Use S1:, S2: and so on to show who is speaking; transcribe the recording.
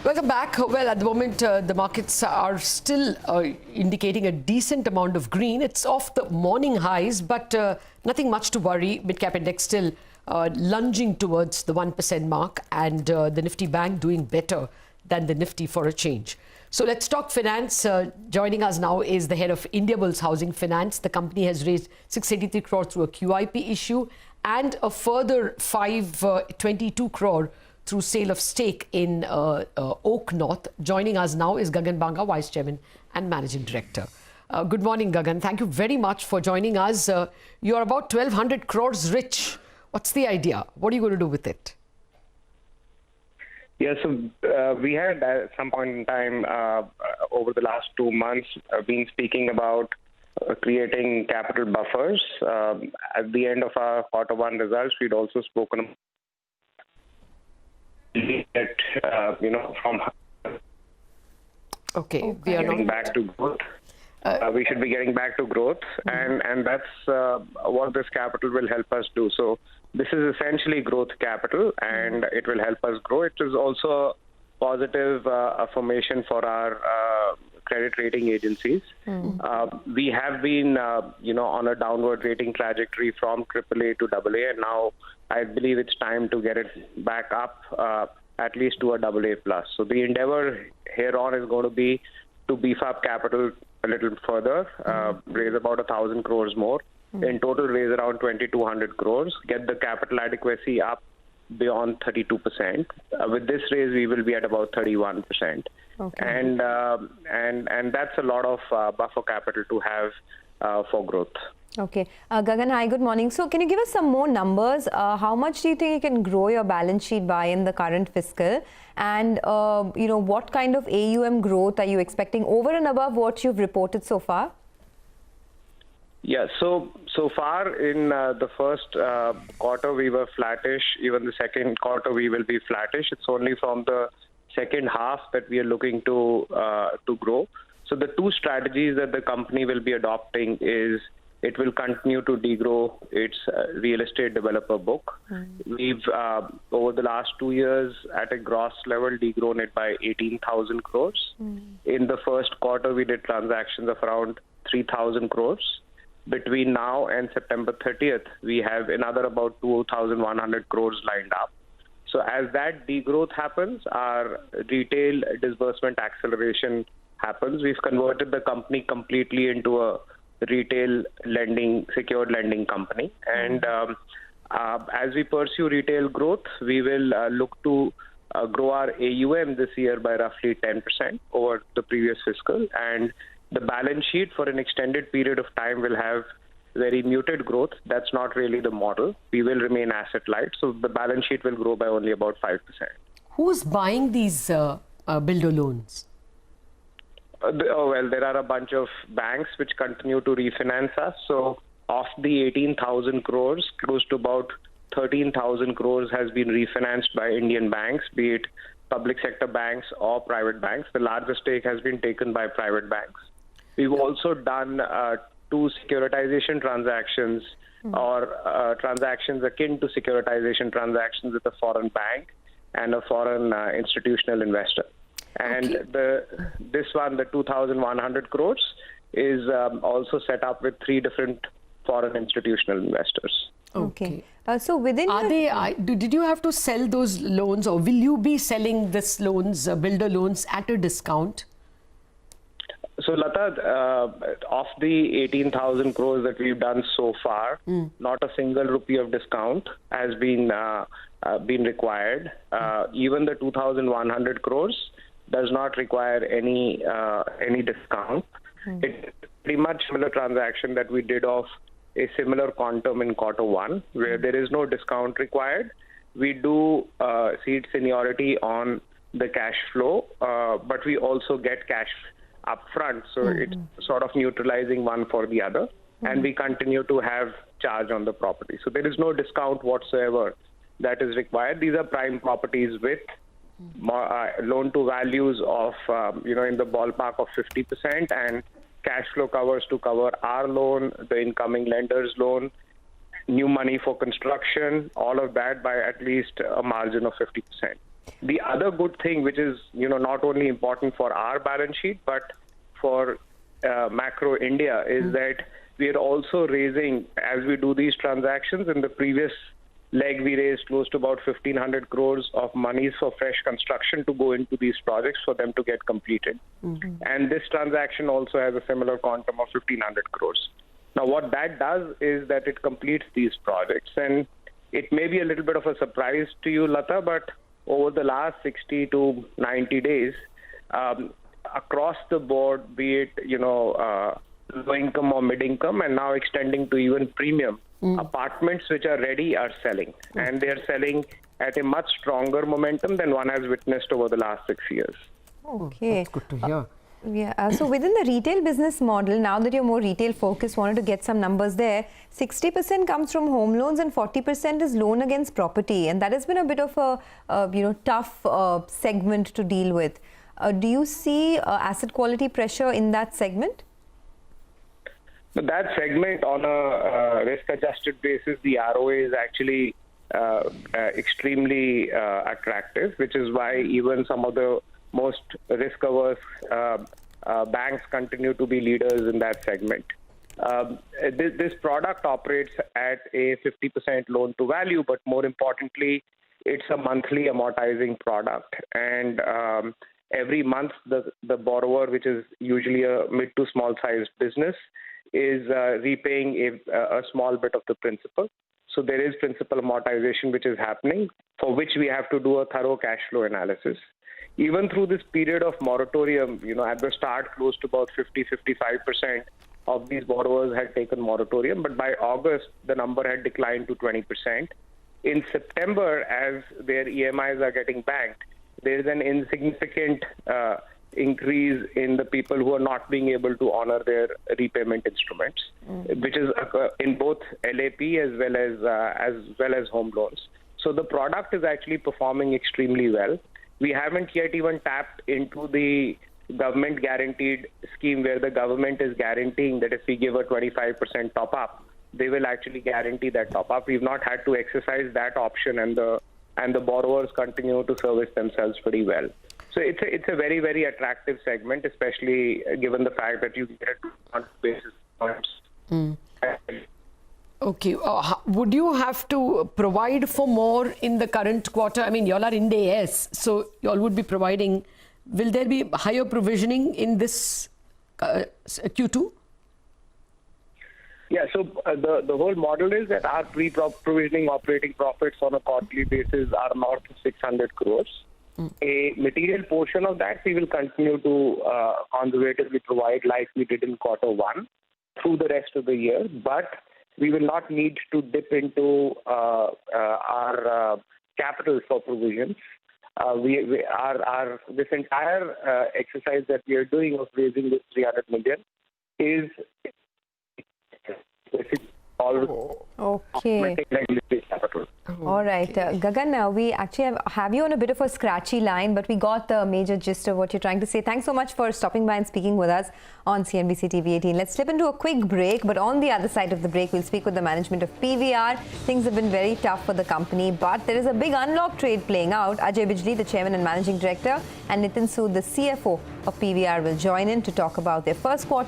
S1: Welcome back. Well, at the moment, the markets are still indicating a decent amount of green. It's off the morning highs, but nothing much to worry. Mid-cap index still lunging towards the 1% mark, and the Nifty Bank doing better than the Nifty for a change. So let's talk finance. Joining us now is the head of Indiabulls Housing Finance. The company has raised 683 crore through a QIP issue and a further 522 crore through sale of stake in Oak North. Joining us now is Gagan Banga, Vice Chairman and Managing Director. Good morning, Gagan. Thank you very much for joining us. You are about 1,200 crores rich. What's the idea? What are you going to do with it?
S2: Yeah, so we had at some point in time over the last 2 months been speaking about creating capital buffers. At the end of our Q1 results, we'd also spoken about from
S1: we are
S2: getting back to growth. We should be getting back to growth, and that's what this capital will help us do. So this is essentially growth capital, and it will help us grow. It is also a positive affirmation for our credit rating agencies. We have been, on a downward rating trajectory from AAA to AA, and now I believe it's time to get it back up at least to a AA plus. So the endeavor here on is going to be to beef up capital a little further, raise about 1,000 crores more. In total, raise around 2,200 crores, get the capital adequacy up beyond 32%. With this raise, we will be at about 31%.
S3: Okay.
S2: And that's a lot of buffer capital to have for growth.
S3: Okay. Gagan, hi, good morning. So can you give us some more numbers? How much do you think you can grow your balance sheet by in the current fiscal? And, what kind of AUM growth are you expecting over and above what you've reported so far?
S2: Yeah, so far in the first quarter, we were flattish. Even the second quarter, we will be flattish. It's only from the second half that we are looking to grow. So the two strategies that the company will be adopting is it will continue to degrow its real estate developer book. We've, over the last 2 years, at a gross level, degrown it by 18,000 crores. In the first quarter, we did transactions of around 3,000 crores. Between now and September 30th, we have another about 2,100 crores lined up. So as that degrowth happens, our retail disbursement acceleration happens. We've converted the company completely into a retail lending, secured lending company. And as we pursue retail growth, we will look to grow our AUM this year by roughly 10% over the previous fiscal. And the balance sheet for an extended period of time will have very muted growth. That's not really the model. We will remain asset light. So the balance sheet will grow by only about 5%.
S1: Who's buying these builder loans?
S2: Well, there are a bunch of banks which continue to refinance us. So of the 18,000 crores, close to about 13,000 crores has been refinanced by Indian banks, be it public sector banks or private banks. The largest stake has been taken by private banks. We've also done 2 securitization transactions or transactions akin to securitization transactions with a foreign bank and a foreign institutional investor. And this one, the 2,100 crores, is also set up with 3 different foreign institutional investors.
S3: Okay. So within
S1: did you have to sell those loans, or will you be selling this loans, builder loans, at a discount?
S2: So Lata, of the 18,000 crores that we've done so far, not a single rupee of discount has been required. Even the 2,100 crores does not require any discount. It's pretty much similar transaction that we did of a similar quantum in Q1, where there is no discount required. We do cede seniority on the cash flow, but we also get cash upfront, so it's sort of neutralizing one for the other, and we continue to have charge on the property. So there is no discount whatsoever that is required. These are prime properties with loan to values of in the ballpark of 50%, and cash flow covers to cover our loan, the incoming lender's loan, new money for construction, all of that by at least a margin of 50%. The other good thing, which is not only important for our balance sheet but for macro India, is that we are also raising, as we do these transactions. In the previous leg, we raised close to about 1,500 crores of monies for fresh construction to go into these projects for them to get completed. And this transaction also has a similar quantum of 1,500 crores. Now, what that does is that it completes these projects. And it may be a little bit of a surprise to you, Lata, but over the last 60 to 90 days, across the board, be it, low income or mid income, and now extending to even premium, apartments which are ready are selling. And they're selling at a much stronger momentum than one has witnessed over the last 6 years.
S3: Okay.
S1: That's good to hear.
S3: Yeah. So within the retail business model, now that you're more retail focused, wanted to get some numbers there. 60% comes from home loans and 40% is loan against property, and that has been a bit of a tough segment to deal with. Do you see asset quality pressure in that segment?
S2: So that segment, on a risk-adjusted basis, the ROA is actually extremely attractive, which is why even some of the most risk-averse banks continue to be leaders in that segment. This product operates at a 50% loan-to-value, but more importantly, it's a monthly amortizing product. And every month, the borrower, which is usually a mid to small-sized business, is repaying a small bit of the principal. So there is principal amortization which is happening, for which we have to do a thorough cash flow analysis. Even through this period of moratorium, at the start, close to about 50-55% of these borrowers had taken moratorium, but by August, the number had declined to 20%. In September, as their EMIs are getting banked, there is an insignificant increase in the people who are not being able to honor their repayment instruments, which is in both LAP as well as home loans. So the product is actually performing extremely well. We haven't yet even tapped into the government guaranteed scheme, where the government is guaranteeing that if we give a 25% top up, they will actually guarantee that top up. We've not had to exercise that option, and the borrowers continue to service themselves pretty well. So it's a very, very attractive segment, especially given the fact that you get 200 basis points.
S1: Okay. Would you have to provide for more in the current quarter? I mean, y'all are Ind AS, so y'all would be providing. Will there be higher provisioning in this Q2?
S2: Yeah, so the whole model is that our pre-provisioning operating profits on a quarterly basis are north of 600 crores. A material portion of that we will continue to conservatively provide, like we did in Q1 through the rest of the year, but we will not need to dip into our capital for provisions. This entire exercise that we are doing of raising this 300 million is
S3: okay.
S2: Capital.
S3: All right. Gagan, we actually have you on a bit of a scratchy line, but we got the major gist of what you're trying to say. Thanks so much for stopping by and speaking with us on CNBC TV 18. Let's slip into a quick break, but on the other side of the break, we'll speak with the management of PVR. Things have been very tough for the company, but there is a big unlock trade playing out. Ajay Bijli, the chairman and managing director, and Nitin Sood, the CFO of PVR, will join in to talk about their first quarter